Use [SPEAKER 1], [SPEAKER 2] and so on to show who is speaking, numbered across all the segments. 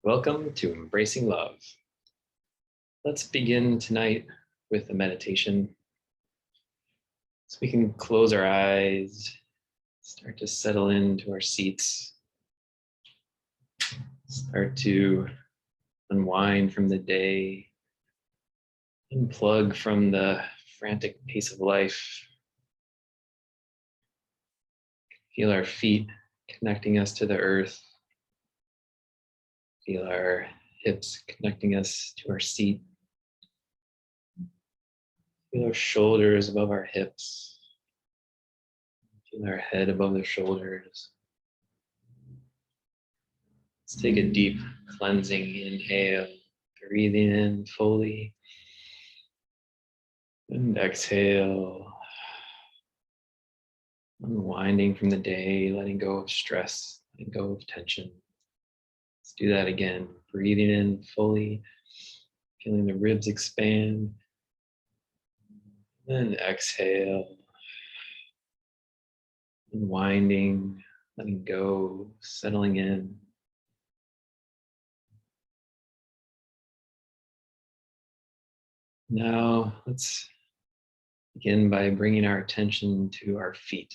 [SPEAKER 1] Welcome to Embracing Love. Let's begin tonight with a meditation. So we can close our eyes, start to settle into our seats, start to unwind from the day, unplug from the frantic pace of life. Feel our feet connecting us to the earth. Feel our hips connecting us to our seat. Feel our shoulders above our hips. Feel our head above the shoulders. Let's take a deep cleansing inhale, breathing in fully. And exhale, unwinding from the day, letting go of stress, letting go of tension. Let's do that again, breathing in fully, feeling the ribs expand. Then exhale, unwinding, letting go, settling in. Now let's begin by bringing our attention to our feet.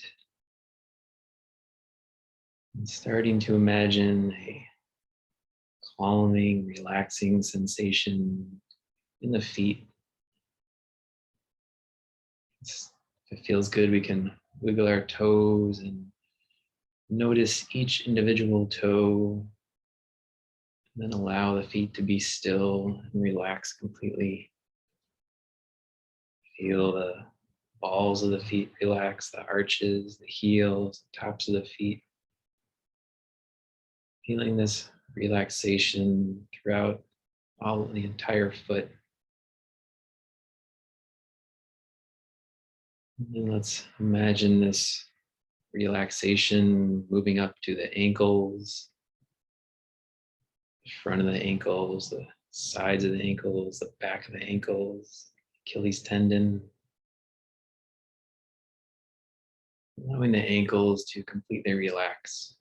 [SPEAKER 1] And starting to imagine a calming, relaxing sensation in the feet. If it feels good, we can wiggle our toes and notice each individual toe, and then allow the feet to be still and relax completely. Feel the balls of the feet relax, the arches, the heels, the tops of the feet. Feeling this relaxation throughout all the entire foot. And then let's imagine this relaxation moving up to the ankles, the front of the ankles, the sides of the ankles, the back of the ankles, Achilles tendon. Allowing the ankles to completely relax.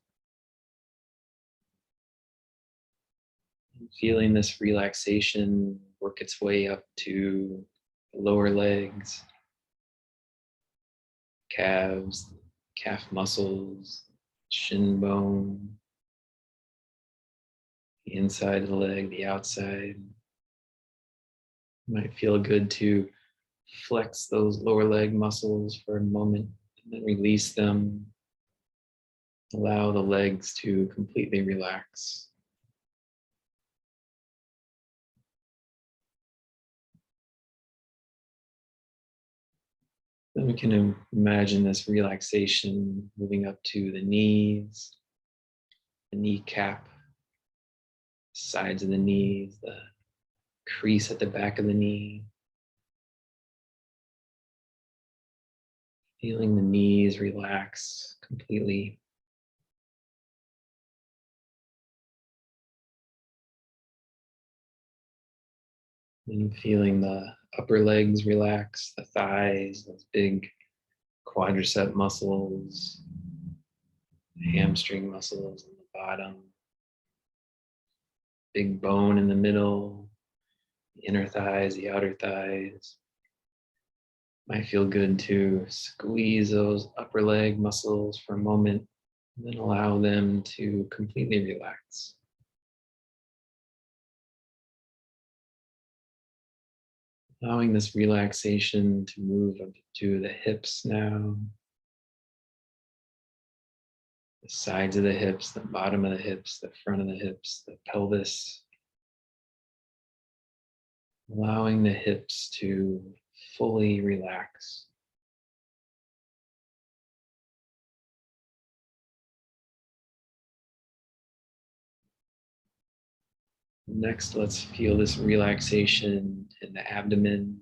[SPEAKER 1] And feeling this relaxation work its way up to the lower legs, calves, calf muscles, shin bone, the inside of the leg, the outside. It might feel good to flex those lower leg muscles for a moment and then release them. Allow the legs to completely relax. Then we can imagine this relaxation moving up to the knees, the kneecap, sides of the knees, the crease at the back of the knee. Feeling the knees relax completely. And feeling the upper legs relax, the thighs, those big quadricep muscles, hamstring muscles on the bottom, big bone in the middle, the inner thighs, the outer thighs. Might feel good to squeeze those upper leg muscles for a moment and then allow them to completely relax. Allowing this relaxation to move up to the hips now, the sides of the hips, the bottom of the hips, the front of the hips, the pelvis. Allowing the hips to fully relax. Next, let's feel this relaxation in the abdomen,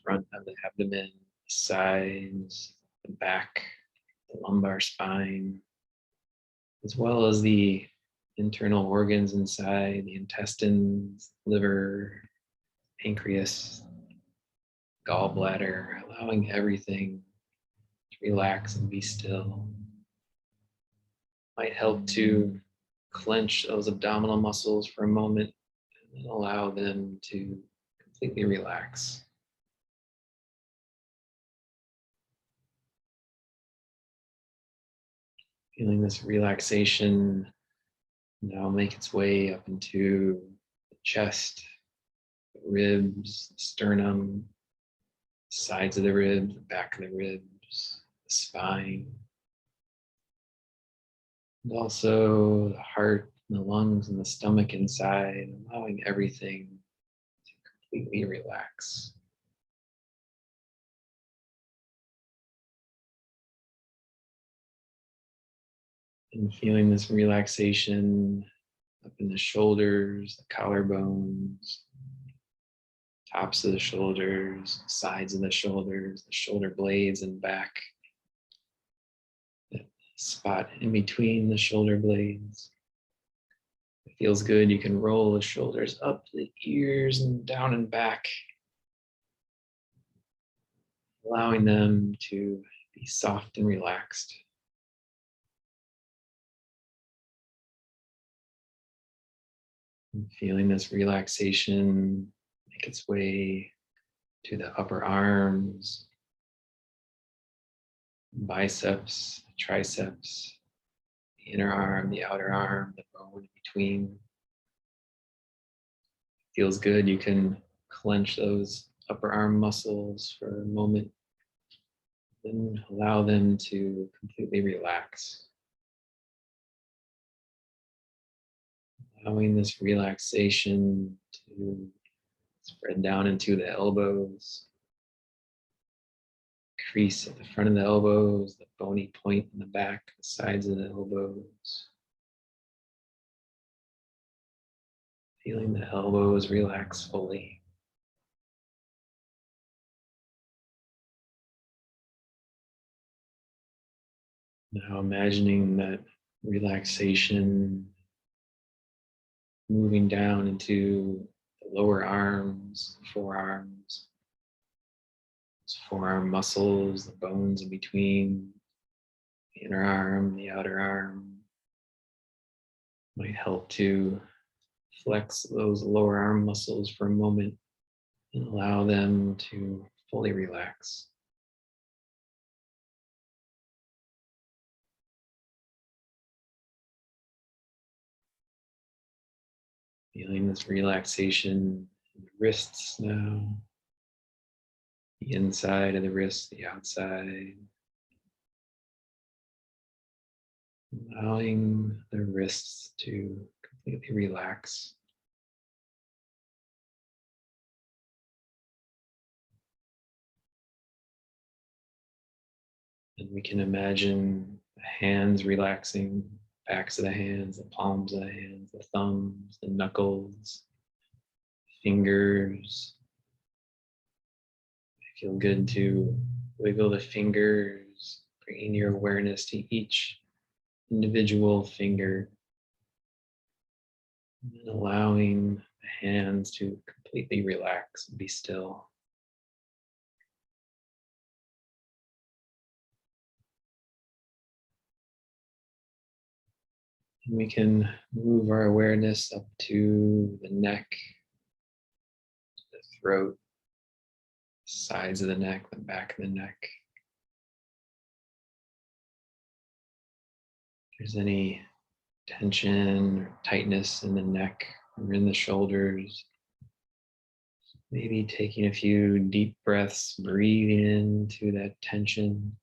[SPEAKER 1] front of the abdomen, sides, the back, the lumbar spine, as well as the internal organs inside, the intestines, liver, pancreas, gallbladder, allowing everything to relax and be still. Might help to clench those abdominal muscles for a moment and allow them to completely relax. Feeling this relaxation now make its way up into the chest, the ribs, the sternum, sides of the ribs, the back of the ribs, the spine, and also the heart and the lungs and the stomach inside, allowing everything to completely relax. And feeling this relaxation up in the shoulders, the collarbones, tops of the shoulders, sides of the shoulder blades and back. That spot in between the shoulder blades. It feels good. You can roll the shoulders up to the ears and down and back, allowing them to be soft and relaxed. And feeling this relaxation make its way to the upper arms, biceps, triceps, the inner arm, the outer arm, the bone in between. Feels good. You can clench those upper arm muscles for a moment, then allow them to completely relax. Allowing this relaxation to spread down into the elbows, crease at the front of the elbows, the bony point in the back, the sides of the elbows. Feeling the elbows relax fully. Now imagining that relaxation moving down into the lower arms, forearms, those forearm muscles, the bones in between, the inner arm, the outer arm. Might help to flex those lower arm muscles for a moment and allow them to fully relax. Feeling this relaxation in the wrists now, the inside of the wrist, the outside. Allowing the wrists to completely relax. And we can imagine the hands relaxing, backs of the hands, the palms of the hands, the thumbs, the knuckles, fingers. Feel good to wiggle the fingers, bringing your awareness to each individual finger, and allowing the hands to completely relax and be still. And we can move our awareness up to the neck, the throat, sides of the neck, the back of the neck. If there's any tension or tightness in the neck or in the shoulders, maybe taking a few deep breaths, breathing into that tension,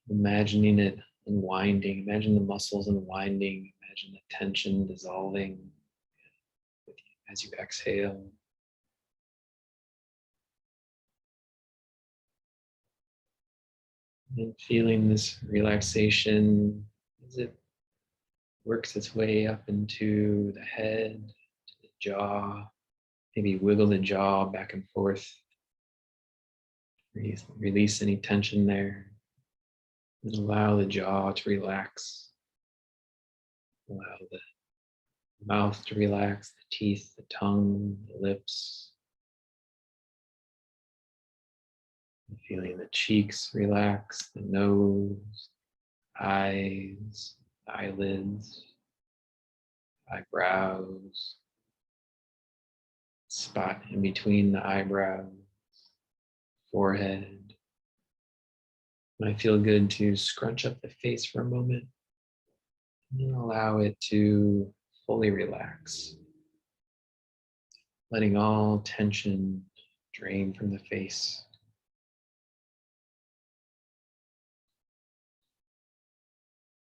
[SPEAKER 1] imagining it unwinding, imagine the muscles unwinding, imagine the tension dissolving as you exhale. And feeling this relaxation as it works its way up into the head, to the jaw. Maybe wiggle the jaw back and forth. Release any tension there. And allow the jaw to relax. Allow the mouth to relax, the teeth, the tongue, the lips. And feeling the cheeks relax, the nose, eyes, eyelids, eyebrows, spot in between the eyebrows, forehead. Might feel good to scrunch up the face for a moment and allow it to fully relax, letting all tension drain from the face.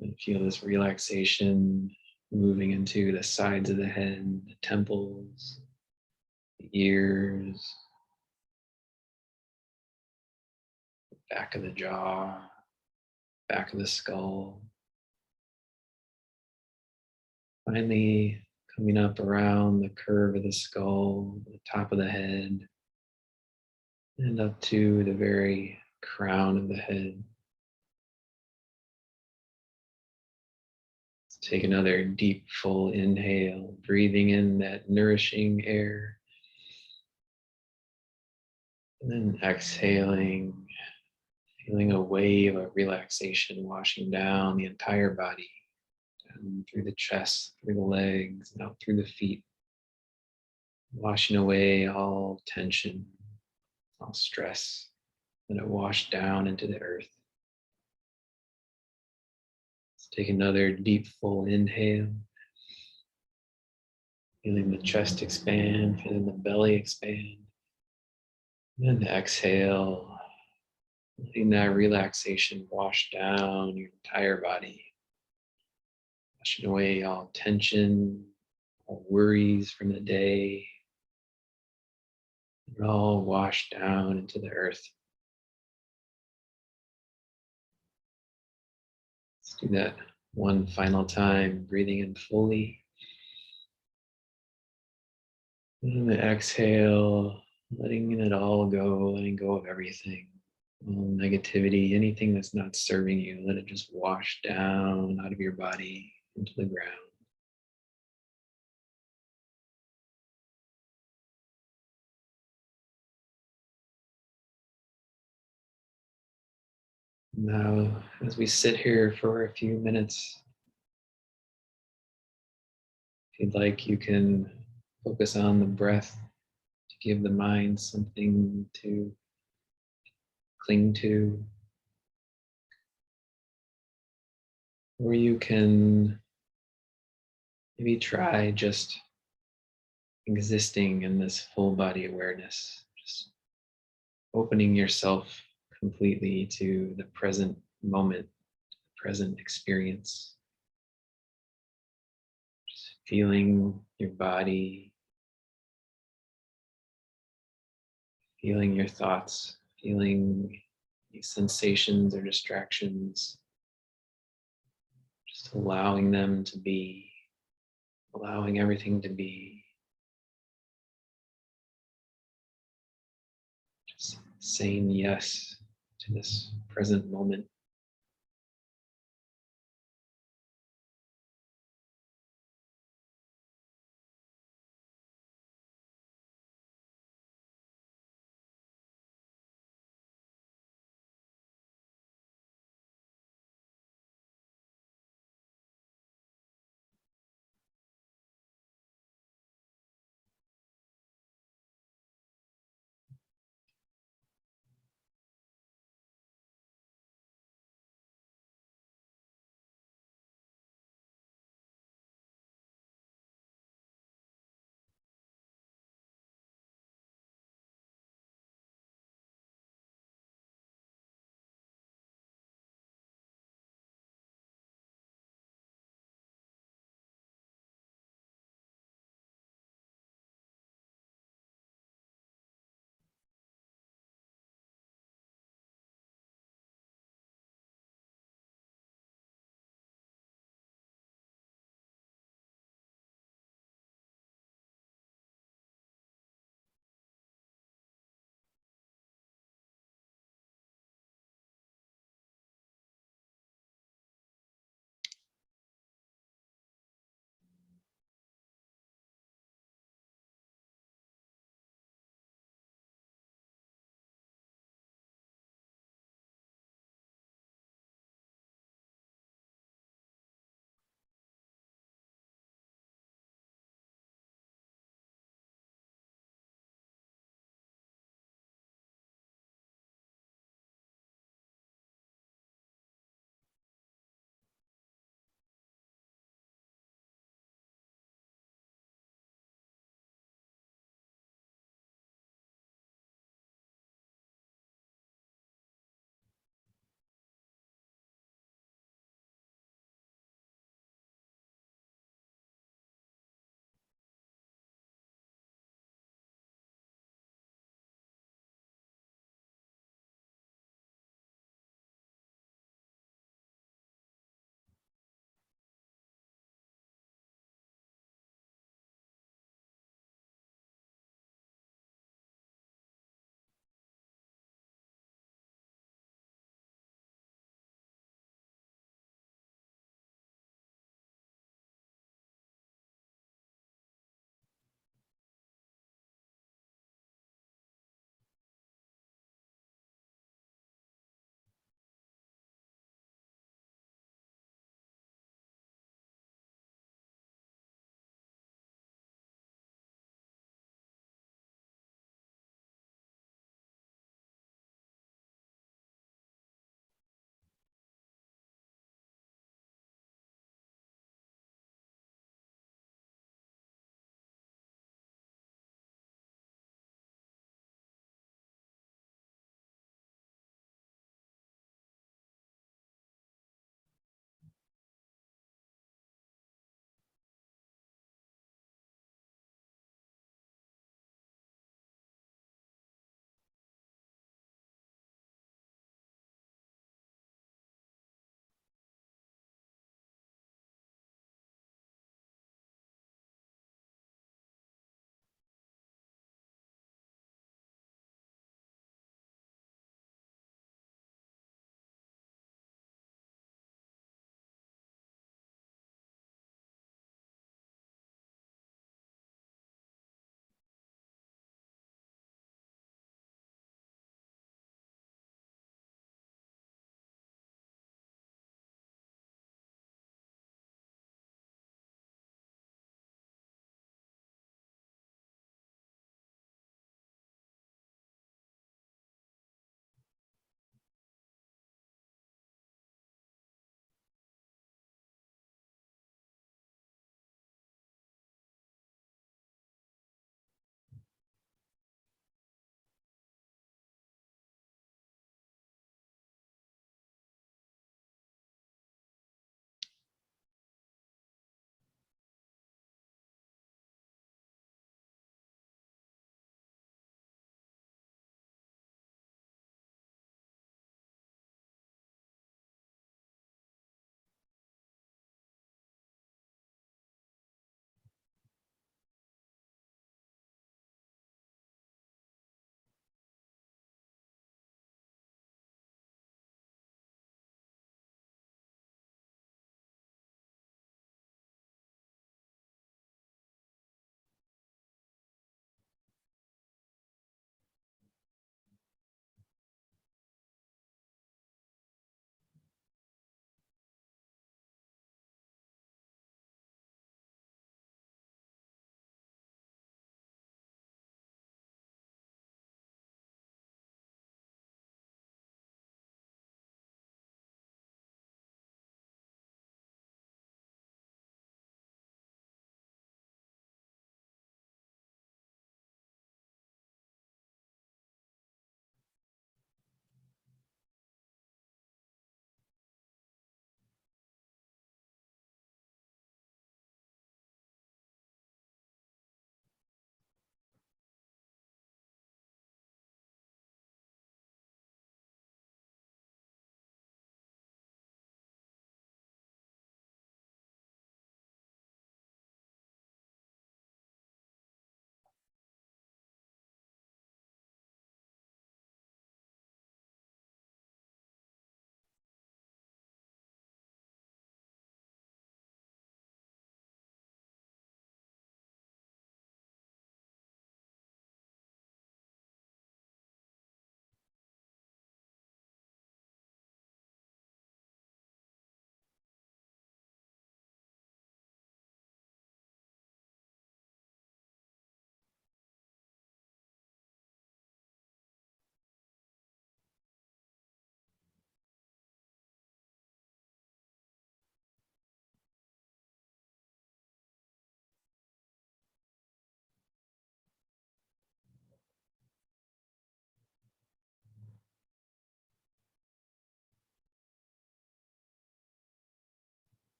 [SPEAKER 1] And feel this relaxation moving into the sides of the head, the temples, the ears, back of the jaw, back of the skull. Finally, coming up around the curve of the skull, the top of the head, and up to the very crown of the head. Let's take another deep, full inhale, breathing in that nourishing air. And then exhaling, feeling a wave of relaxation washing down the entire body, down through the chest, through the legs, and out through the feet, washing away all tension, all stress. Let it wash down into the earth. Let's take another deep, full inhale, feeling the chest expand, feeling the belly expand. And then exhale, letting that relaxation wash down your entire body, washing away all tension, all worries from the day. They're all washed down into the earth. Let's do that one final time, breathing in fully. And the exhale, letting it all go, letting go of everything. All negativity, anything that's not serving you, let it just wash down out of your body into the ground. Now, as we sit here for a few minutes, if you'd like, you can focus on the breath to give the mind something to cling to. Or you can maybe try just existing in this full body awareness, just opening yourself completely to the present moment, present experience. Just feeling your body, feeling your thoughts, feeling any sensations or distractions, just allowing them to be, allowing everything to be. Just saying yes to this present moment.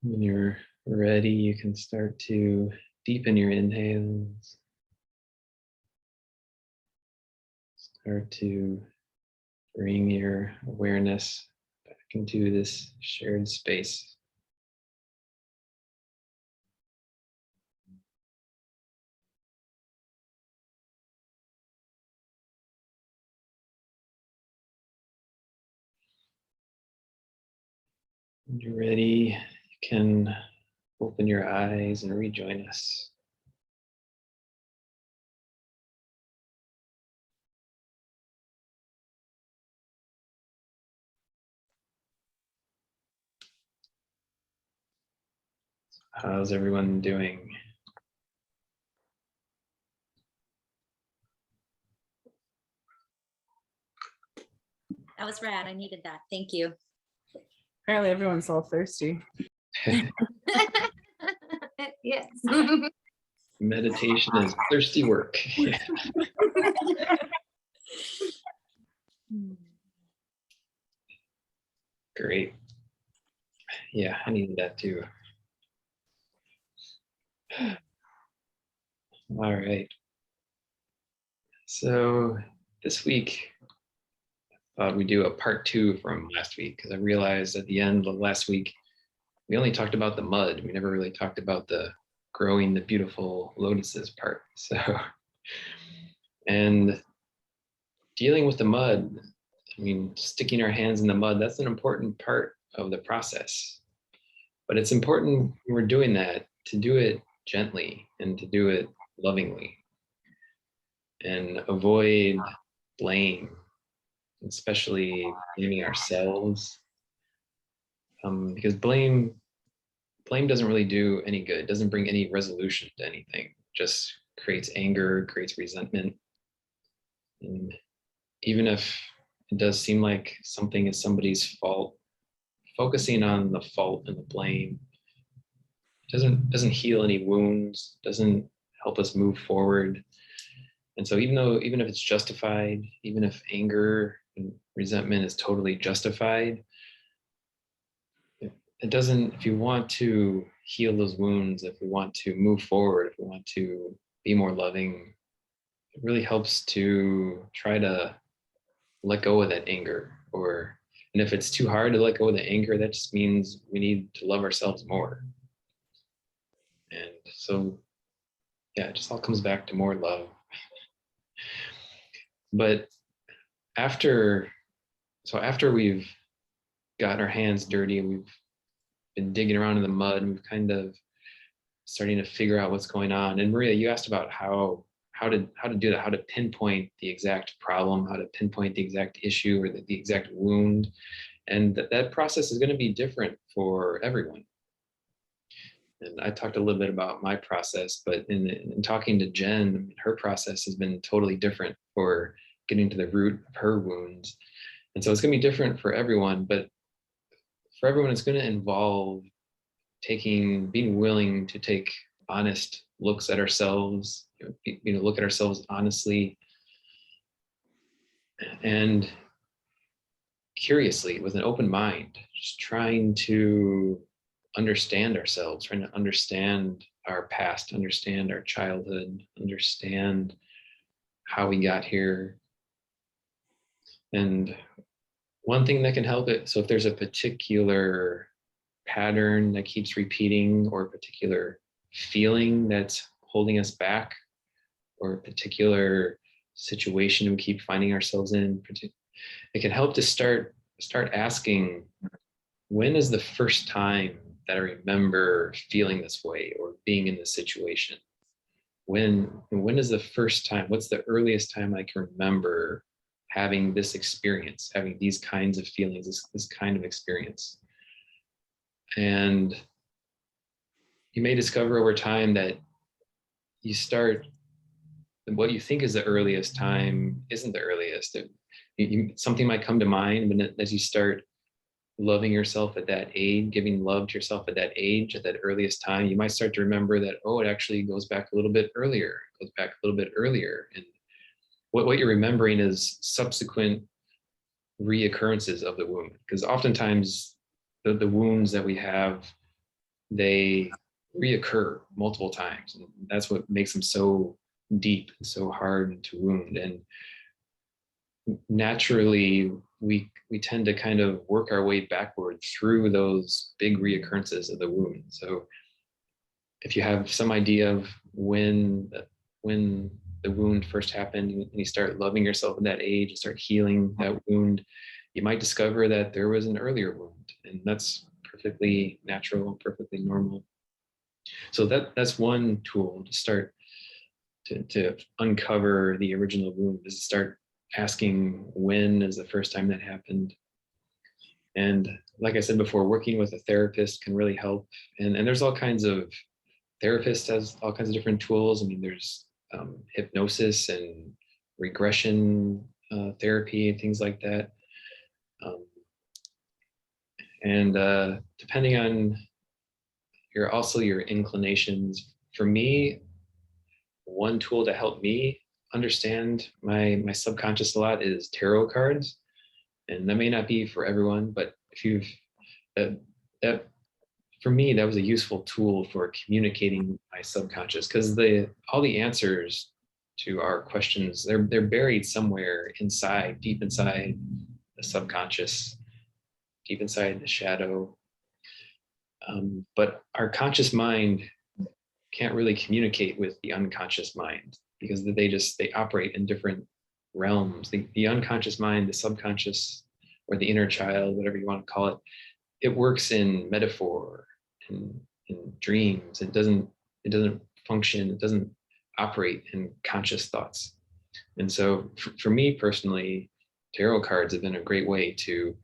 [SPEAKER 1] When you're ready, you can start to deepen your inhales. Start to bring your awareness back into this shared space. When you're ready, you can open your eyes and rejoin us. How's everyone doing?
[SPEAKER 2] That was rad. I needed that. Thank you.
[SPEAKER 3] Apparently everyone's all thirsty.
[SPEAKER 2] Yes.
[SPEAKER 1] Meditation is thirsty work. Great. Yeah, I needed that too. All right. So this week, I thought we'd do a part 2 from last week, because I realized at the end of last week, we only talked about the mud. We never really talked about the growing the beautiful lotuses part. So, and dealing with the mud, I mean, sticking our hands in the mud, that's an important part of the process. But it's important when we're doing that to do it gently and to do it lovingly and avoid blame, especially blaming ourselves. Because blame doesn't really do any good. It doesn't bring any resolution to anything. It just creates anger, creates resentment. And even if it does seem like something is somebody's fault, focusing on the fault and the blame doesn't heal any wounds, doesn't help us move forward. And so even if it's justified, even if anger and resentment is totally justified, it doesn't, if you want to heal those wounds, if we want to move forward, if we want to be more loving, it really helps to try to let go of that anger. And if it's too hard to let go of the anger, that just means we need to love ourselves more. And so, yeah, it just all comes back to more love. But after we've gotten our hands dirty, we've been digging around in the mud, and we've kind of starting to figure out what's going on. And Maria, you asked about how to do that, how to pinpoint the exact problem, how to pinpoint the exact issue or the exact wound. And that process is going to be different for everyone. And I talked a little bit about my process, but in talking to Jen, her process has been totally different for getting to the root of her wounds. And so it's going to be different for everyone, but for everyone, it's going to involve being willing to take honest looks at ourselves, look at ourselves honestly and curiously with an open mind, just trying to understand ourselves, trying to understand our past, understand our childhood, understand how we got here. And one thing that can help it, so if there's a particular pattern that keeps repeating or a particular feeling that's holding us back or a particular situation we keep finding ourselves in, it can help to start asking, when is the first time that I remember feeling this way or being in this situation? When is the first time, what's the earliest time I can remember having this experience, having these kinds of feelings, this kind of experience? And you may discover over time that what you think is the earliest time isn't the earliest. Something might come to mind, but as you start loving yourself at that age, giving love to yourself at that age, at that earliest time, you might start to remember that, oh, it actually goes back a little bit earlier, And what you're remembering is subsequent reoccurrences of the wound. Because oftentimes the wounds that we have they reoccur multiple times. And that's what makes them so deep and so hard to wound. And naturally, we tend to kind of work our way backward through those big reoccurrences of the wound. So if you have some idea of when the wound first happened, and you start loving yourself at that age and start healing that wound, you might discover that there was an earlier wound, and that's perfectly natural, perfectly normal. So that's one tool to start to uncover the original wound, is to start asking when is the first time that happened. And like I said before, working with a therapist can really help. And there's all kinds of therapists has all kinds of different tools. I mean, there's hypnosis and regression therapy and things like that. And depending on your inclinations, for me, one tool to help me understand my subconscious a lot is tarot cards. And that may not be for everyone, but if you've that for me, that was a useful tool for communicating my subconscious, because all the answers to our questions, they're buried somewhere inside, deep inside the subconscious, deep inside the shadow. But our conscious mind can't really communicate with the unconscious mind, because they operate in different realms. The unconscious mind, the subconscious, or the inner child, whatever you want to call it, it works in metaphor and in dreams. It doesn't function, it doesn't operate in conscious thoughts. And so for me personally, tarot cards have been a great way to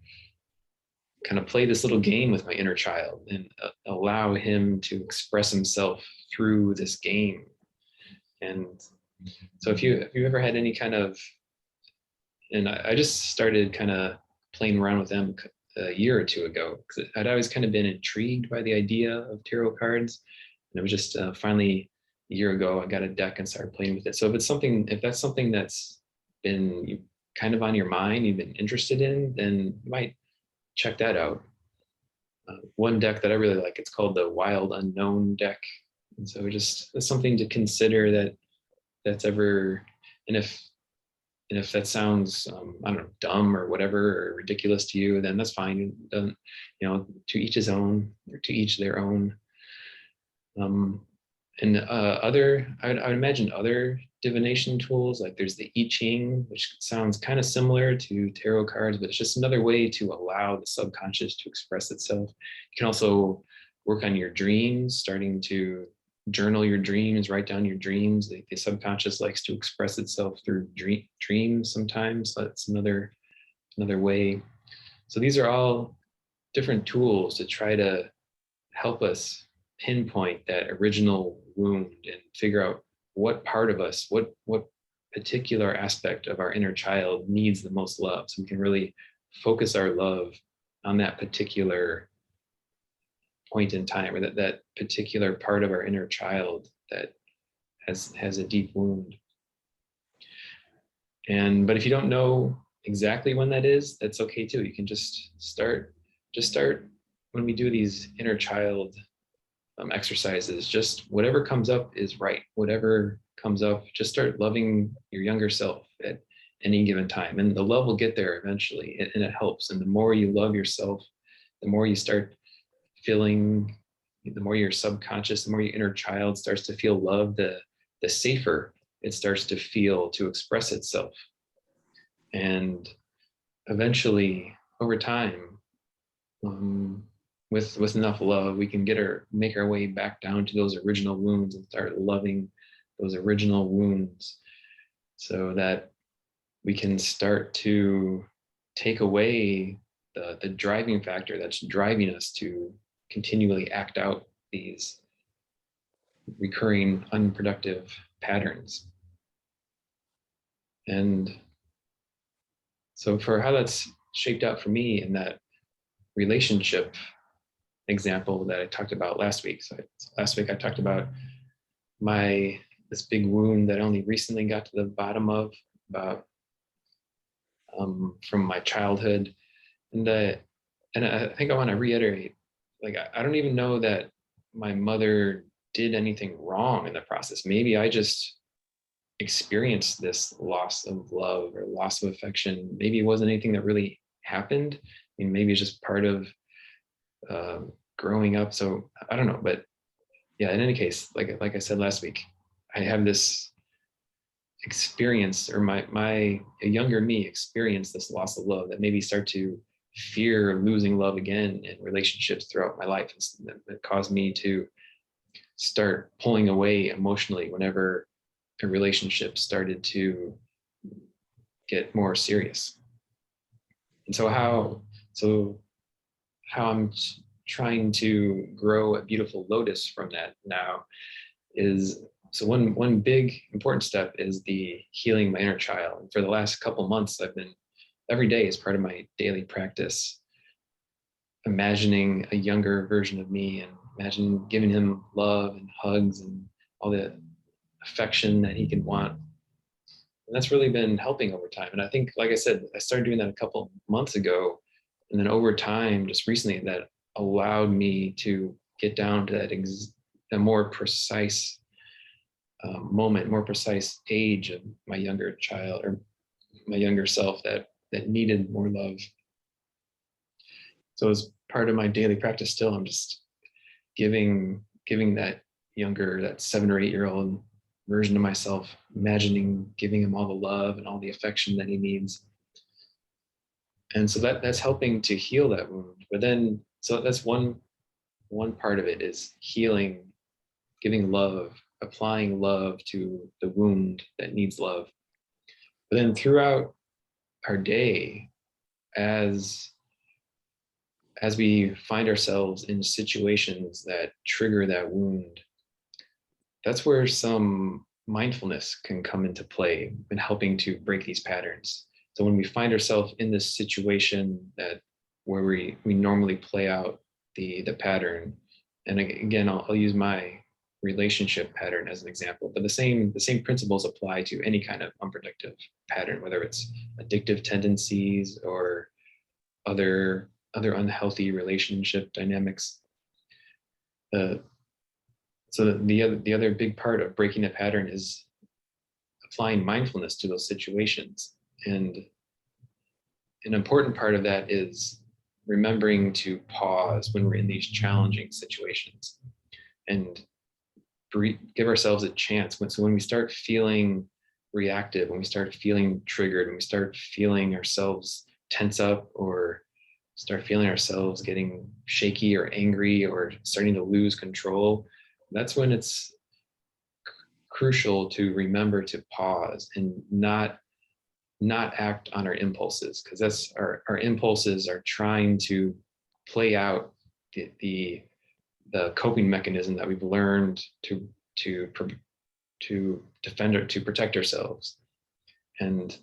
[SPEAKER 1] kind of play this little game with my inner child and allow him to express himself through this game. And so if you've ever had any kind of, and I just started kind of playing around with them a year or two ago, because I'd always kind of been intrigued by the idea of tarot cards. And it was just finally a year ago, I got a deck and started playing with it. So if that's something that's been kind of on your mind, you've been interested in, then you might check that out. One deck that I really like, it's called the Wild Unknown deck. And so it's something to consider that's ever, and if that sounds, I don't know, dumb or whatever, or ridiculous to you, then that's fine. It doesn't, to each his own, or to each their own. And I would imagine other divination tools, like there's the I Ching, which sounds kind of similar to tarot cards, but it's just another way to allow the subconscious to express itself. You can also work on your dreams, starting to journal your dreams, write down your dreams. The subconscious likes to express itself through dreams sometimes. That's another way. So these are all different tools to try to help us pinpoint that original wound and figure out what part of us, what particular aspect of our inner child needs the most love, so we can really focus our love on that particular point in time, or that particular part of our inner child that has a deep wound. But if you don't know exactly when that is, that's okay too. You can just start when we do these inner child exercises. Just whatever comes up is right. Whatever comes up, just start loving your younger self at any given time, and the love will get there eventually, and it helps. And the more you love yourself, the more you start feeling, the more your subconscious, the more your inner child starts to feel love, the safer it starts to feel to express itself. And eventually, over time, with enough love, we can make our way back down to those original wounds and start loving those original wounds, so that we can start to take away the driving factor that's driving us to continually act out these recurring unproductive patterns. And so for how that's shaped out for me in that relationship example that I talked about last week. So last week I talked about this big wound that I only recently got to the bottom of, about from my childhood. And I think I want to reiterate, like, I don't even know that my mother did anything wrong in the process. Maybe I just experienced this loss of love or loss of affection. Maybe it wasn't anything that really happened. I mean, maybe it's just part of growing up. So I don't know, but yeah, in any case, like I said last week, I have this experience, or my a younger me experienced this loss of love that made me start to fear losing love again in relationships throughout my life. It caused me to start pulling away emotionally whenever a relationship started to get more serious. And how I'm trying to grow a beautiful lotus from that now is, so one big important step is the healing my inner child. And for the last couple months, I've been every day as part of my daily practice, imagining a younger version of me and imagine giving him love and hugs and all the affection that he can want. And that's really been helping over time. And I think, like I said, I started doing that a couple months ago. And then over time, just recently, that allowed me to get down to that a more precise moment, more precise age of my younger child or my younger self that needed more love. So as part of my daily practice still, I'm just giving that younger, that 7 or 8-year-old version of myself, imagining giving him all the love and all the affection that he needs. And so that's helping to heal that wound. But then, so that's one part of it, is healing, giving love, applying love to the wound that needs love. But then throughout our day, as we find ourselves in situations that trigger that wound, that's where some mindfulness can come into play in helping to break these patterns. So when we find ourselves in this situation where we normally play out the pattern, and again, I'll use my relationship pattern as an example, but the same principles apply to any kind of unproductive pattern, whether it's addictive tendencies or other unhealthy relationship dynamics. So the other big part of breaking a pattern is applying mindfulness to those situations. And an important part of that is remembering to pause when we're in these challenging situations and give ourselves a chance. So when we start feeling reactive, when we start feeling triggered, when we start feeling ourselves tense up, or start feeling ourselves getting shaky or angry or starting to lose control, that's when it's crucial to remember to pause and not act on our impulses, because that's our impulses are trying to play out the coping mechanism that we've learned to defend or to protect ourselves. And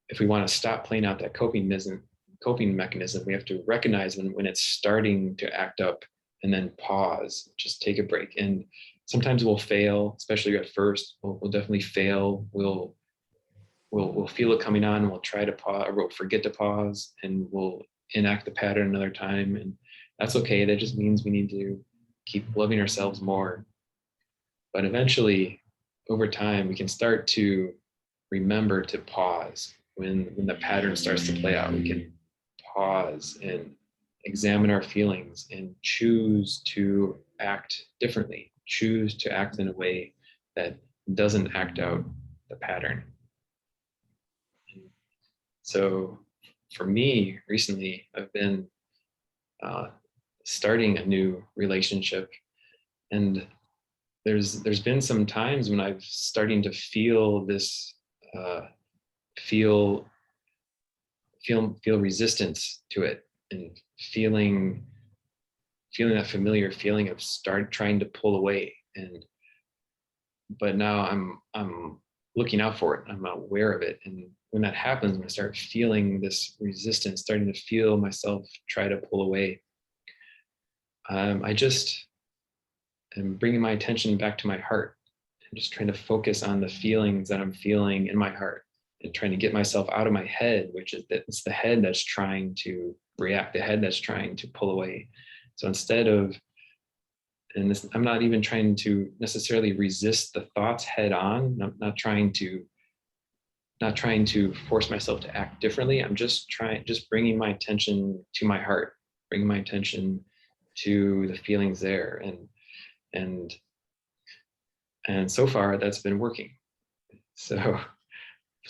[SPEAKER 1] if we want to stop playing out that coping mechanism, we have to recognize when it's starting to act up, and then pause, just take a break. And sometimes we'll fail, especially at first. We'll definitely fail. We'll feel it coming on, and we'll try to pause, or we'll forget to pause, and we'll enact the pattern another time. And that's okay. That just means we need to keep loving ourselves more. But eventually, over time, we can start to remember to pause when the pattern starts to play out. We can pause and examine our feelings and choose to act differently, choose to act in a way that doesn't act out the pattern. So for me, recently, I've been starting a new relationship, and there's been some times when I've starting to feel this feel resistance to it, and feeling that familiar feeling of trying to pull away. But now I'm looking out for it. I'm aware of it. And when that happens, when I start feeling this resistance, starting to feel myself try to pull away, I just am bringing my attention back to my heart and just trying to focus on the feelings that I'm feeling in my heart, and trying to get myself out of my head, which is that it's the head that's trying to react, the head that's trying to pull away. So instead of and this, I'm not even trying to necessarily resist the thoughts head on. I'm not trying to force myself to act differently. I'm just bringing my attention to my heart, bringing my attention to the feelings there, and so far that's been working. So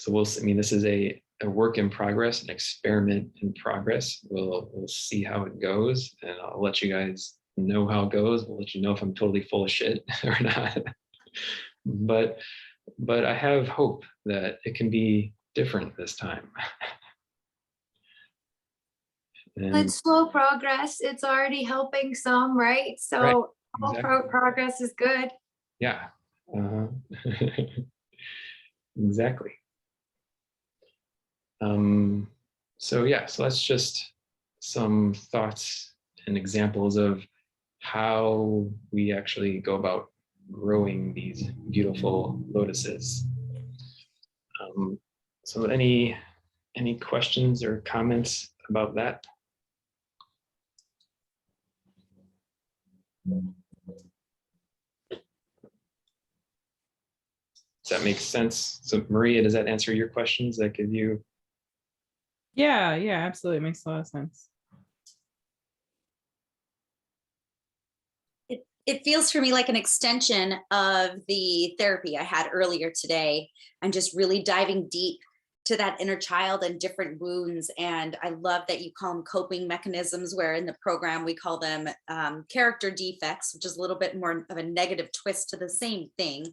[SPEAKER 1] we'll see. I mean, this is a work in progress, an experiment in progress. We'll see how it goes, and I'll let you guys know how it goes. We'll let you know if I'm totally full of shit or not. But I have hope that it can be different this time.
[SPEAKER 4] It's slow progress. It's already helping some, right? So
[SPEAKER 1] right,
[SPEAKER 4] all
[SPEAKER 1] exactly.
[SPEAKER 4] progress is good.
[SPEAKER 1] Yeah. Exactly. So yeah, so that's just some thoughts and examples of how we actually go about growing these beautiful lotuses. So any questions or comments about that? Does that make sense? So Maria, does that answer your questions? That give you?
[SPEAKER 3] Yeah, absolutely. It makes a lot of sense.
[SPEAKER 2] It feels for me like an extension of the therapy I had earlier today. I'm just really diving deep to that inner child and different wounds. And I love that you call them coping mechanisms, where in the program we call them character defects, which is a little bit more of a negative twist to the same thing.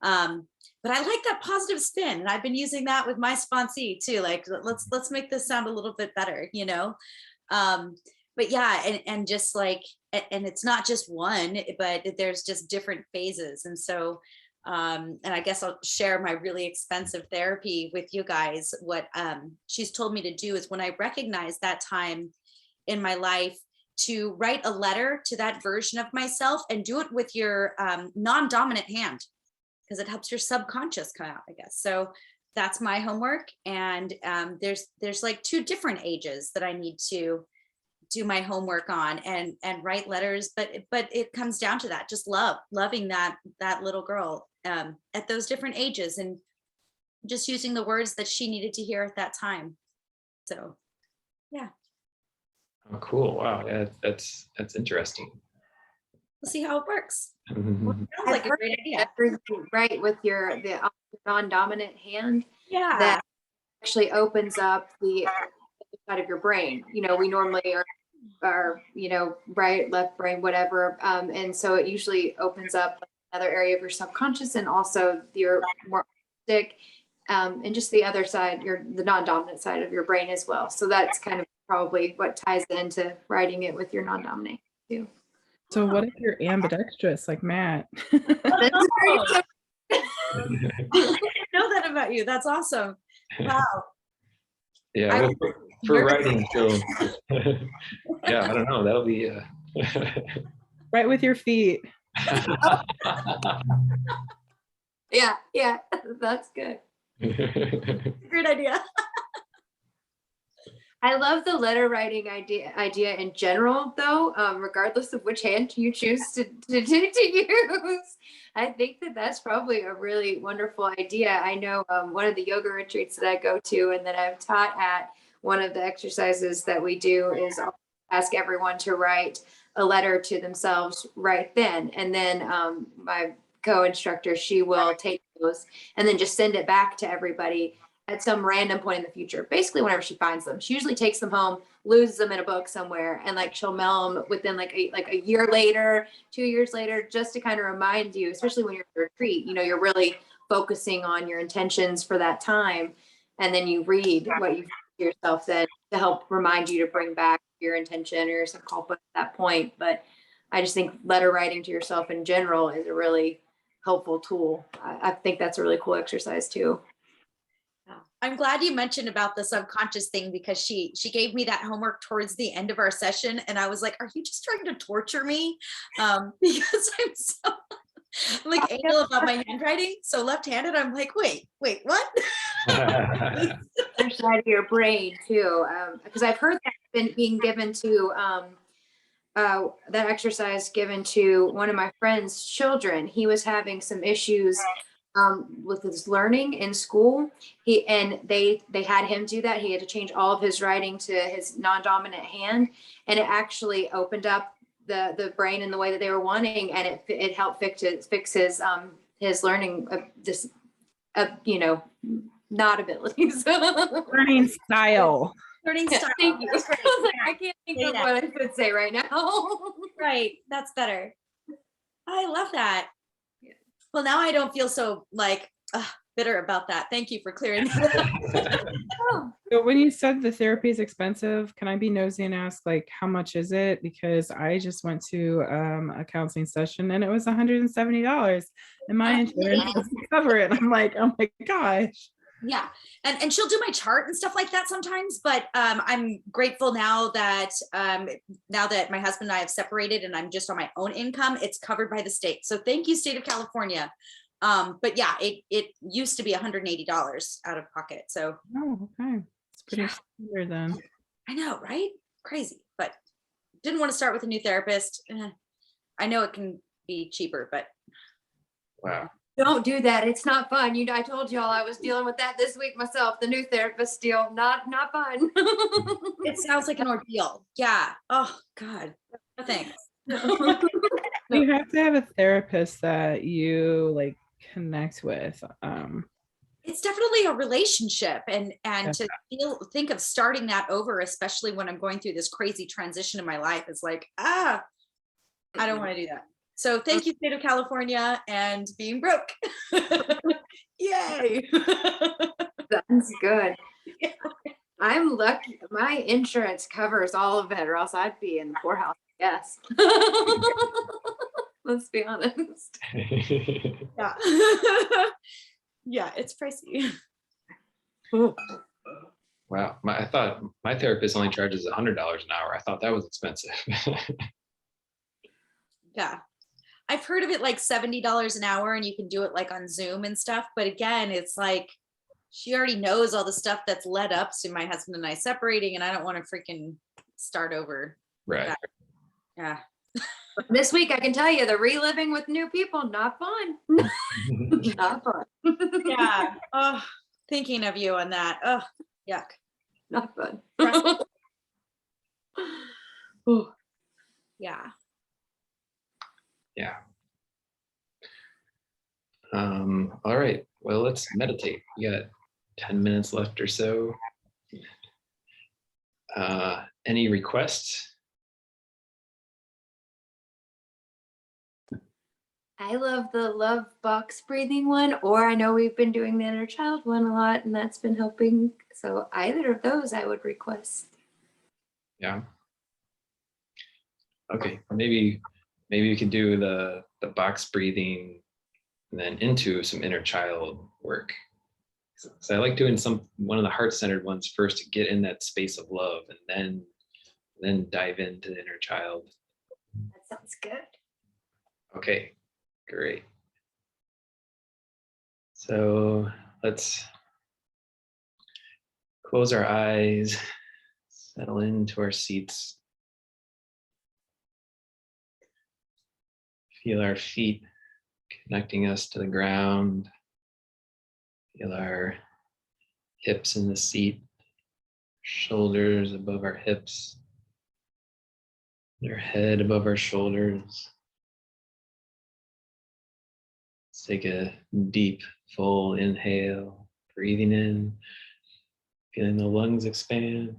[SPEAKER 2] But I like that positive spin, and I've been using that with my sponsee too. Like, let's make this sound a little bit better, you know? But yeah, and just like, and it's not just one, but there's just different phases. And so, and I guess I'll share my really expensive therapy with you guys. What she's told me to do is, when I recognize that time in my life, to write a letter to that version of myself, and do it with your non-dominant hand, because it helps your subconscious come out, I guess. So that's my homework. And there's like 2 different ages that I need to do my homework on, and write letters, but it comes down to that, just loving that little girl at those different ages, and just using the words that she needed to hear at that time. So yeah.
[SPEAKER 1] Oh, cool. Wow. Yeah, that's interesting.
[SPEAKER 2] We'll see how it works.
[SPEAKER 1] Mhm.
[SPEAKER 2] Sounds like a great idea.
[SPEAKER 4] Right, with the non-dominant hand,
[SPEAKER 2] Yeah.
[SPEAKER 4] that actually opens up the other side of your brain. You know, we normally are you know, right, left brain, whatever, and so it usually opens up another area of your subconscious, and also your more artistic, and just the other side, the non-dominant side of your brain as well. So that's kind of probably what ties into writing it with your non-dominant too.
[SPEAKER 3] So what if you're ambidextrous like Matt?
[SPEAKER 4] That's great.
[SPEAKER 2] I didn't know that about you. That's awesome. Wow.
[SPEAKER 1] Yeah, well, for writing, so yeah, I don't know. That'll be
[SPEAKER 3] Right with your feet.
[SPEAKER 4] Yeah, that's good.
[SPEAKER 2] Great idea.
[SPEAKER 4] I love the letter writing idea in general, though, regardless of which hand you choose to use. I think that's probably a really wonderful idea. I know one of the yoga retreats that I go to and that I've taught at, one of the exercises that we do is ask everyone to write a letter to themselves right then. And then my co-instructor, she will take those and then just send it back to everybody at some random point in the future, basically whenever she finds them. She usually takes them home, loses them in a book somewhere, and like she'll mail them within like a year later, 2 years later, just to kind of remind you, especially when you're at a retreat, you know, you're really focusing on your intentions for that time. And then you read what you've to yourself then to help remind you to bring back your intention or your sankalpa at that point. But I just think letter writing to yourself in general is a really helpful tool. I think that's a really cool exercise too.
[SPEAKER 2] I'm glad you mentioned about the subconscious thing, because she gave me that homework towards the end of our session, and I was like, are you just trying to torture me? Because I'm so like anal about my handwriting. So left-handed, I'm like, wait, what?
[SPEAKER 4] Other side of your brain too, because I've heard that been being given to that exercise given to one of my friend's children. He was having some issues with his learning in school. They had him do that. He had to change all of his writing to his non-dominant hand, and it actually opened up the brain in the way that they were wanting, and it helped fix his learning not abilities.
[SPEAKER 3] Learning style.
[SPEAKER 2] Learning style.
[SPEAKER 4] Thank you.
[SPEAKER 2] That's great.
[SPEAKER 4] I was like, I can't think
[SPEAKER 2] Say
[SPEAKER 4] of
[SPEAKER 2] that.
[SPEAKER 4] what I could say right now.
[SPEAKER 2] Right. That's better. I love that. Well, now I don't feel so like bitter about that. Thank you for clearing that up.
[SPEAKER 4] Oh,
[SPEAKER 3] So when you said the therapy is expensive, can I be nosy and ask like how much is it? Because I just went to a counseling session and it was $170 and my insurance doesn't cover it. I'm like, oh my gosh.
[SPEAKER 2] Yeah. And she'll do my chart and stuff like that sometimes, but I'm grateful now that my husband and I have separated and I'm just on my own income, it's covered by the state. So thank you, state of California. But yeah, it used to be $180 out of pocket. So
[SPEAKER 3] Oh, okay. It's pretty standard then.
[SPEAKER 2] I know, right? Crazy, but didn't want to start with a new therapist. I know it can be cheaper, but
[SPEAKER 1] Wow.
[SPEAKER 4] don't do that. It's not fun. I told y'all I was dealing with that this week myself. The new therapist deal, not fun.
[SPEAKER 2] it sounds like an ordeal. Yeah. Oh God. No thanks.
[SPEAKER 3] You have to have a therapist that you like connect with.
[SPEAKER 2] It's definitely a relationship, and
[SPEAKER 3] Yeah.
[SPEAKER 2] to think of starting that over, especially when I'm going through this crazy transition in my life, is like, I don't want to do that. So thank you, state of California, and being broke. Yay.
[SPEAKER 4] That's good. I'm lucky. My insurance covers all of it, or else I'd be in the poorhouse. Yes. Let's be honest.
[SPEAKER 2] Yeah. Yeah, it's pricey.
[SPEAKER 1] Wow. I thought my therapist only charges $100 an hour. I thought that was expensive.
[SPEAKER 2] Yeah. I've heard of it like $70 an hour, and you can do it like on Zoom and stuff. But again, it's like she already knows all the stuff that's led up to my husband and I separating, and I don't want to freaking start over.
[SPEAKER 1] Right.
[SPEAKER 2] Yeah.
[SPEAKER 4] This week, I can tell you, the reliving with new people, not fun. Not fun.
[SPEAKER 2] Yeah. Oh, thinking of you on that. Oh, yuck.
[SPEAKER 4] Not fun.
[SPEAKER 2] Yeah.
[SPEAKER 1] Yeah. All right. Well, let's meditate. We got 10 minutes left or so. Any requests?
[SPEAKER 4] I love the love box breathing one, or I know we've been doing the inner child one a lot, and that's been helping. So either of those I would request.
[SPEAKER 1] Yeah. Okay. Maybe we could do the box breathing and then into some inner child work. So I like doing one of the heart-centered ones first to get in that space of love, and then dive into the inner child.
[SPEAKER 4] That sounds good.
[SPEAKER 1] Okay, great. So let's close our eyes, settle into our seats. Feel our feet connecting us to the ground. Feel our hips in the seat, shoulders above our hips, our head above our shoulders. Let's take a deep, full inhale, breathing in, feeling the lungs expand,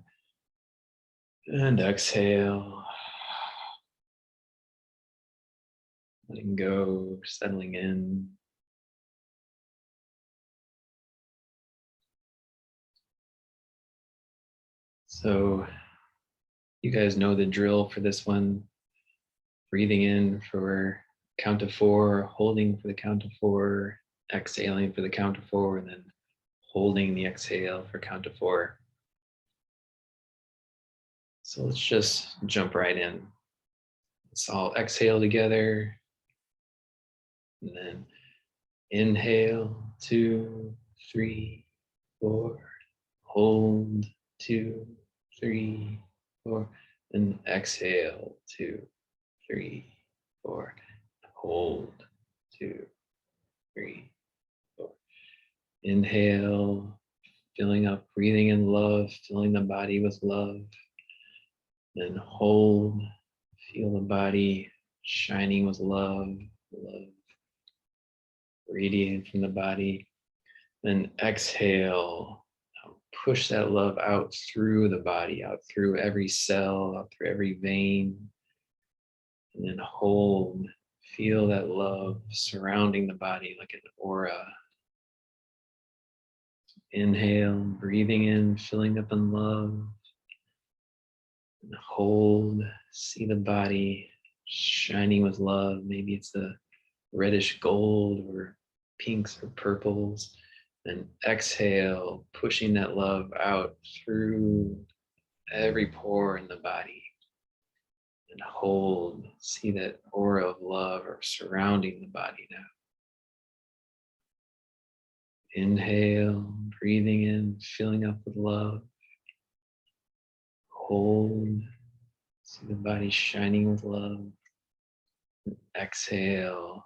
[SPEAKER 1] and exhale. Letting go, settling in. So you guys know the drill for this one. Breathing in for count of 4, holding for the count of 4, exhaling for the count of 4, and then holding the exhale for count of 4. So let's just jump right in. Let's all exhale together. And then inhale, 2, 3, 4. Hold, 2, 3, 4. And exhale, 2, 3, 4. Hold, 2, 3, 4. Inhale, filling up, breathing in love, filling the body with love. Then hold, feel the body shining with love, love radiating from the body. Then exhale, push that love out through the body, out through every cell, out through every vein. And then hold, feel that love surrounding the body like an aura. Inhale, breathing in, filling up in love. And hold, see the body shining with love. Maybe it's a reddish gold or pinks or purples. Then exhale, pushing that love out through every pore in the body. And hold, see that aura of love or surrounding the body now. Inhale, breathing in, filling up with love. Hold, see the body shining with love. And exhale,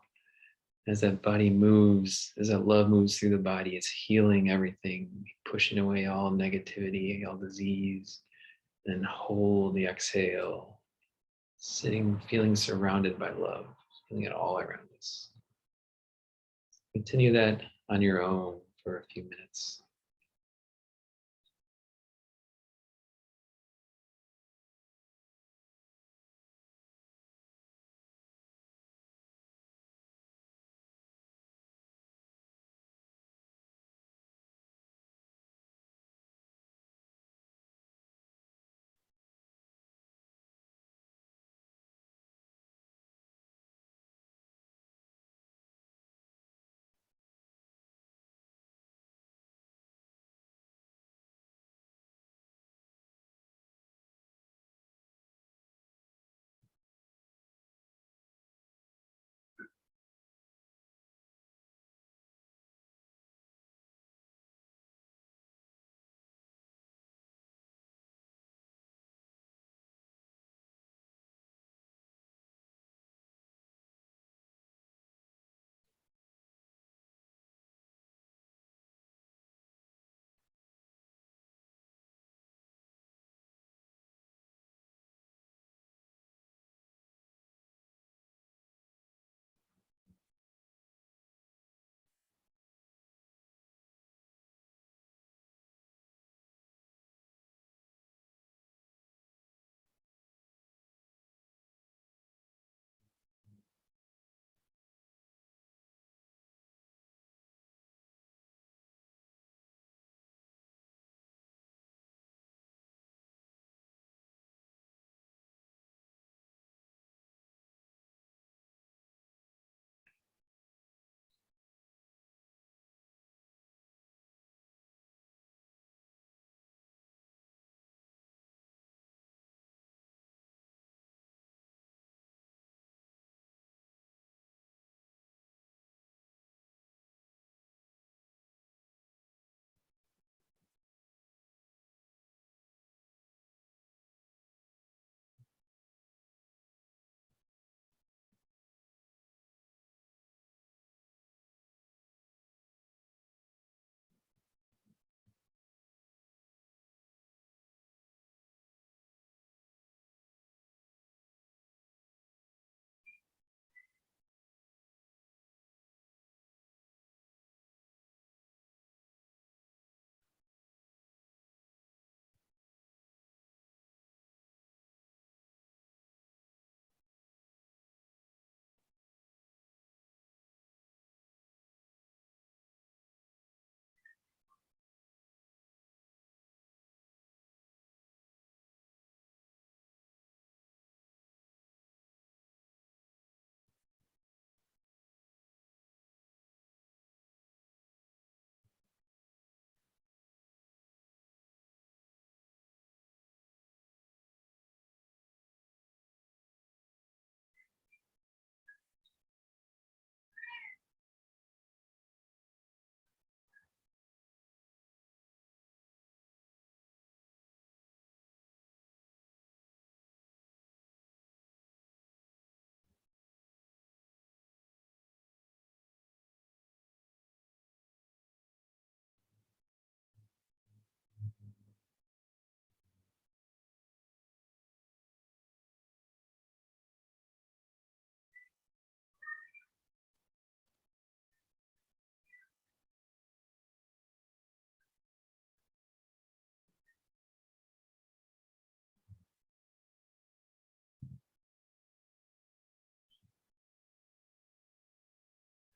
[SPEAKER 1] as that body moves, as that love moves through the body, it's healing everything, pushing away all negativity, all disease. Then hold the exhale, sitting, feeling surrounded by love, feeling it all around us. Continue that on your own for a few minutes.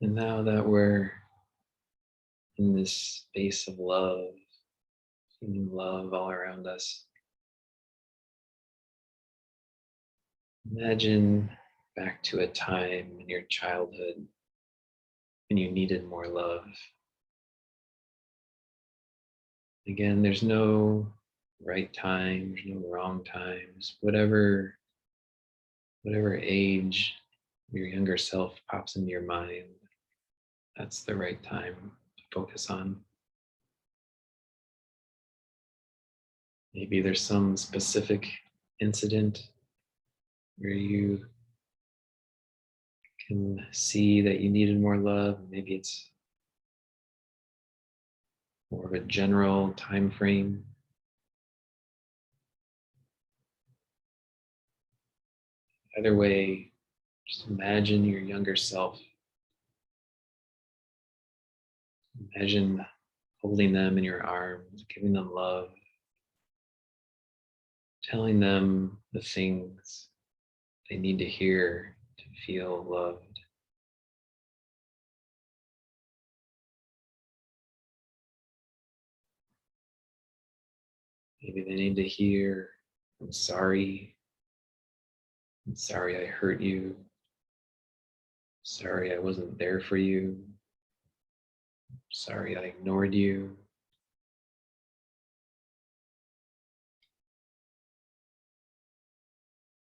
[SPEAKER 1] And now that we're in this space of love, feeling love all around us, imagine back to a time in your childhood when you needed more love. Again, there's no right time, there's no wrong times. Whatever age your younger self pops into your mind, that's the right time to focus on. Maybe there's some specific incident where you can see that you needed more love. Maybe it's more of a general time frame. Either way, just imagine your younger self. Imagine holding them in your arms, giving them love, telling them the things they need to hear to feel loved. Maybe they need to hear, I'm sorry. I'm sorry I hurt you. Sorry I wasn't there for you. Sorry I ignored you.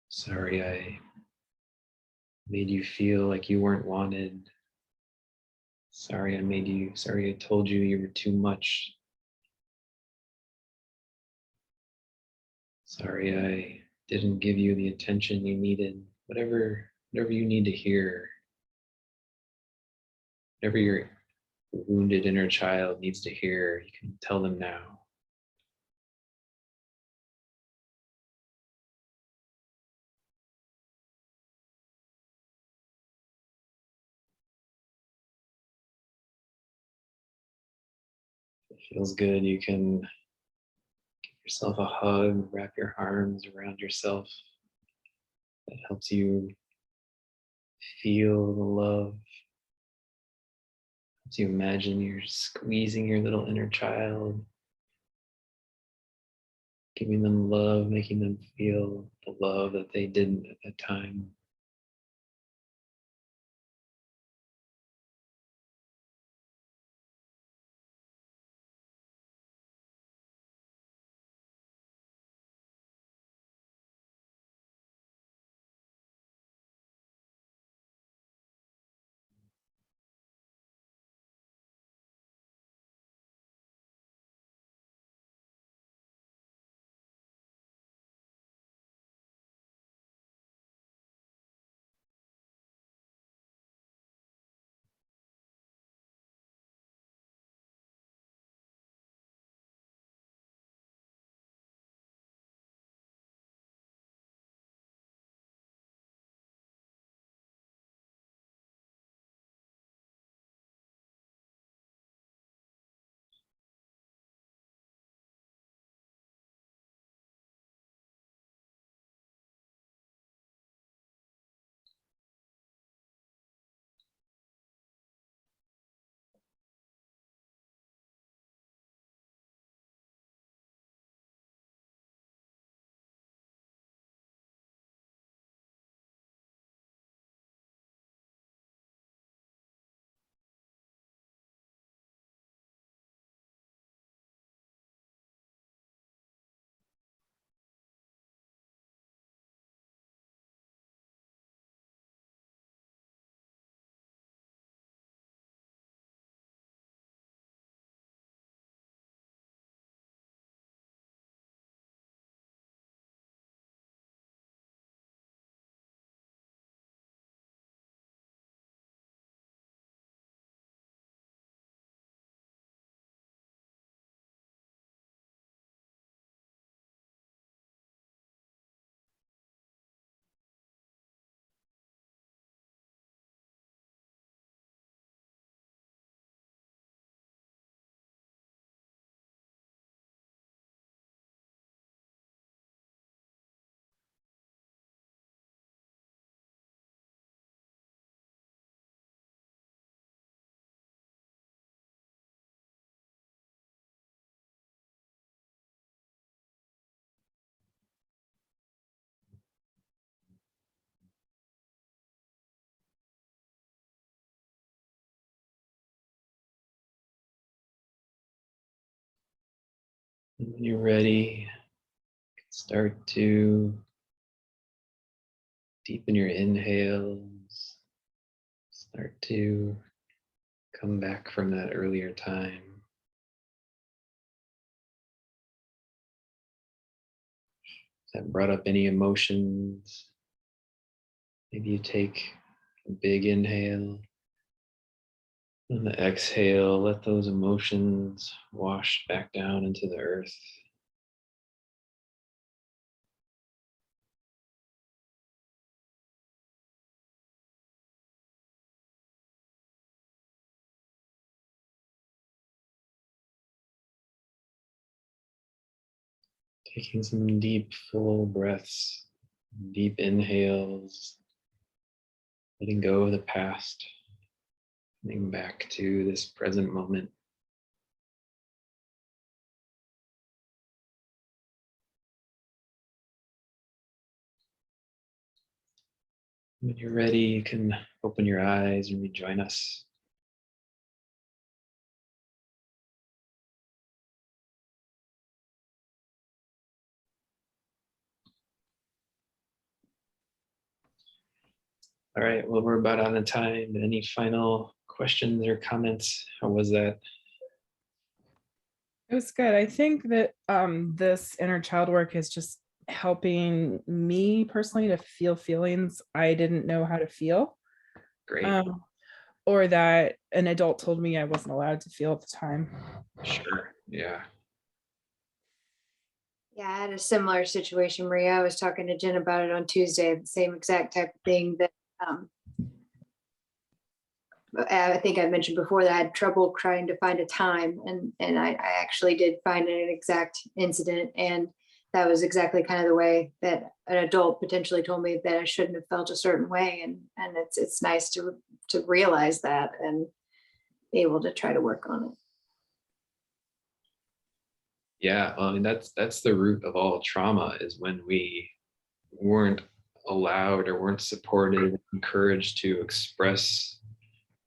[SPEAKER 1] Sorry I made you feel like you weren't wanted. Sorry I told you you were too much. Sorry I didn't give you the attention you needed. Whatever you need to hear, whatever your wounded inner child needs to hear, you can tell them now. If it feels good, you can give yourself a hug, wrap your arms around yourself. That helps you feel the love. Helps you imagine you're squeezing your little inner child, giving them love, making them feel the love that they didn't at that time. When you're ready, start to deepen your inhales. Start to come back from that earlier time. That brought up any emotions. Maybe you take a big inhale. On the exhale, let those emotions wash back down into the earth. Taking some deep, full breaths, deep inhales, letting go of the past, coming back to this present moment. When you're ready, you can open your eyes and rejoin us. All right, well, we're about out of time. Any final questions or comments? How was that?
[SPEAKER 3] It was good. I think that this inner child work is just helping me personally to feel feelings I didn't know how to feel,
[SPEAKER 1] Great.
[SPEAKER 3] or that an adult told me I wasn't allowed to feel at the time.
[SPEAKER 1] Sure. Yeah.
[SPEAKER 4] Yeah, I had a similar situation, Maria. I was talking to Jen about it on Tuesday, the same exact type of thing that I think I mentioned before that I had trouble trying to find a time, and I actually did find an exact incident, and that was exactly kind of the way that an adult potentially told me that I shouldn't have felt a certain way, and it's nice to realize that and be able to try to work on it.
[SPEAKER 1] Yeah, I mean, that's the root of all trauma, is when we weren't allowed or weren't supported, encouraged to express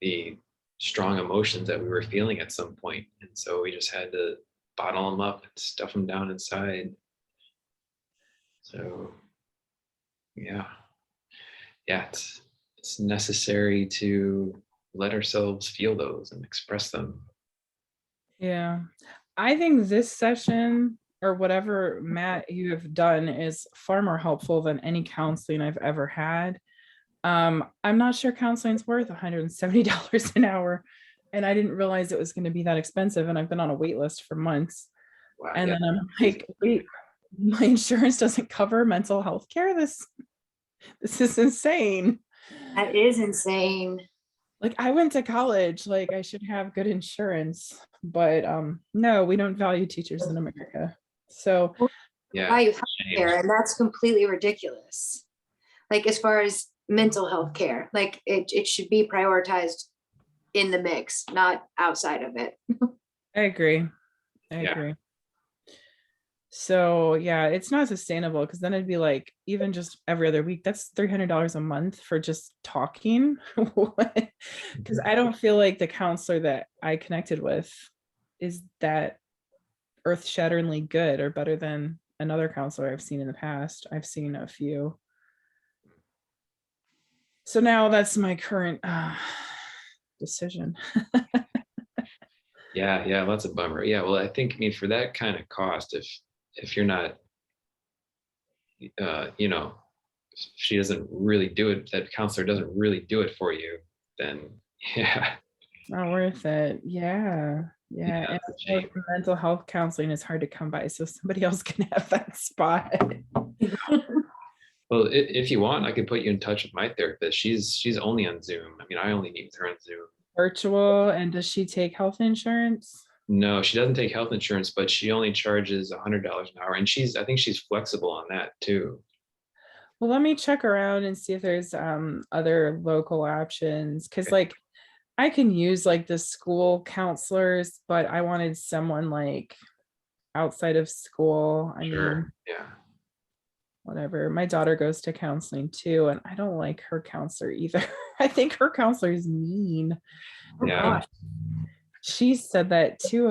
[SPEAKER 1] the strong emotions that we were feeling at some point. And so we just had to bottle them up and stuff them down inside. So yeah, it's necessary to let ourselves feel those and express them.
[SPEAKER 3] Yeah, I think this session or whatever, Matt, you have done is far more helpful than any counseling I've ever had. I'm not sure counseling's worth $170 an hour, and I didn't realize it was going to be that expensive, and I've been on a wait list for months.
[SPEAKER 1] Wow,
[SPEAKER 3] And
[SPEAKER 1] yeah.
[SPEAKER 3] then I'm like, wait, my insurance doesn't cover mental health care. This is insane.
[SPEAKER 4] That is insane.
[SPEAKER 3] Like, I went to college, like I should have good insurance, but no, we don't value teachers in America. So
[SPEAKER 1] Yeah.
[SPEAKER 4] Value healthcare, and that's completely ridiculous. Like, as far as mental health care, like it should be prioritized in the mix, not outside of it.
[SPEAKER 3] I agree. I
[SPEAKER 1] Yeah.
[SPEAKER 3] agree. So yeah, it's not sustainable, because then it'd be like, even just every other week, that's $300 a month for just talking. Because I don't feel like the counselor that I connected with is that earth-shatteringly good or better than another counselor I've seen in the past. I've seen a few. So now that's my current decision.
[SPEAKER 1] Yeah, that's a bummer. Yeah, well, I think, I mean, for that kind of cost, if you're not, you know, if she doesn't really do it, that counselor doesn't really do it for you, then yeah.
[SPEAKER 3] Not worth it. Yeah.
[SPEAKER 1] Yeah,
[SPEAKER 3] And
[SPEAKER 1] that's a shame.
[SPEAKER 3] mental health counseling is hard to come by, so somebody else can have that spot.
[SPEAKER 1] Well, if you want, I could put you in touch with my therapist. She's only on Zoom. I mean, I only meet with her on Zoom.
[SPEAKER 3] Virtual. And does she take health insurance?
[SPEAKER 1] No, she doesn't take health insurance, but she only charges $100 an hour, and I think she's flexible on that too.
[SPEAKER 3] Well, let me check around and see if there's other local options, because
[SPEAKER 1] Okay.
[SPEAKER 3] like I can use like the school counselors, but I wanted someone like outside of school. I
[SPEAKER 1] Sure.
[SPEAKER 3] mean,
[SPEAKER 1] Yeah.
[SPEAKER 3] whatever. My daughter goes to counseling too, and I don't like her counselor either. I think her counselor is mean.
[SPEAKER 1] Yeah.
[SPEAKER 3] She said that too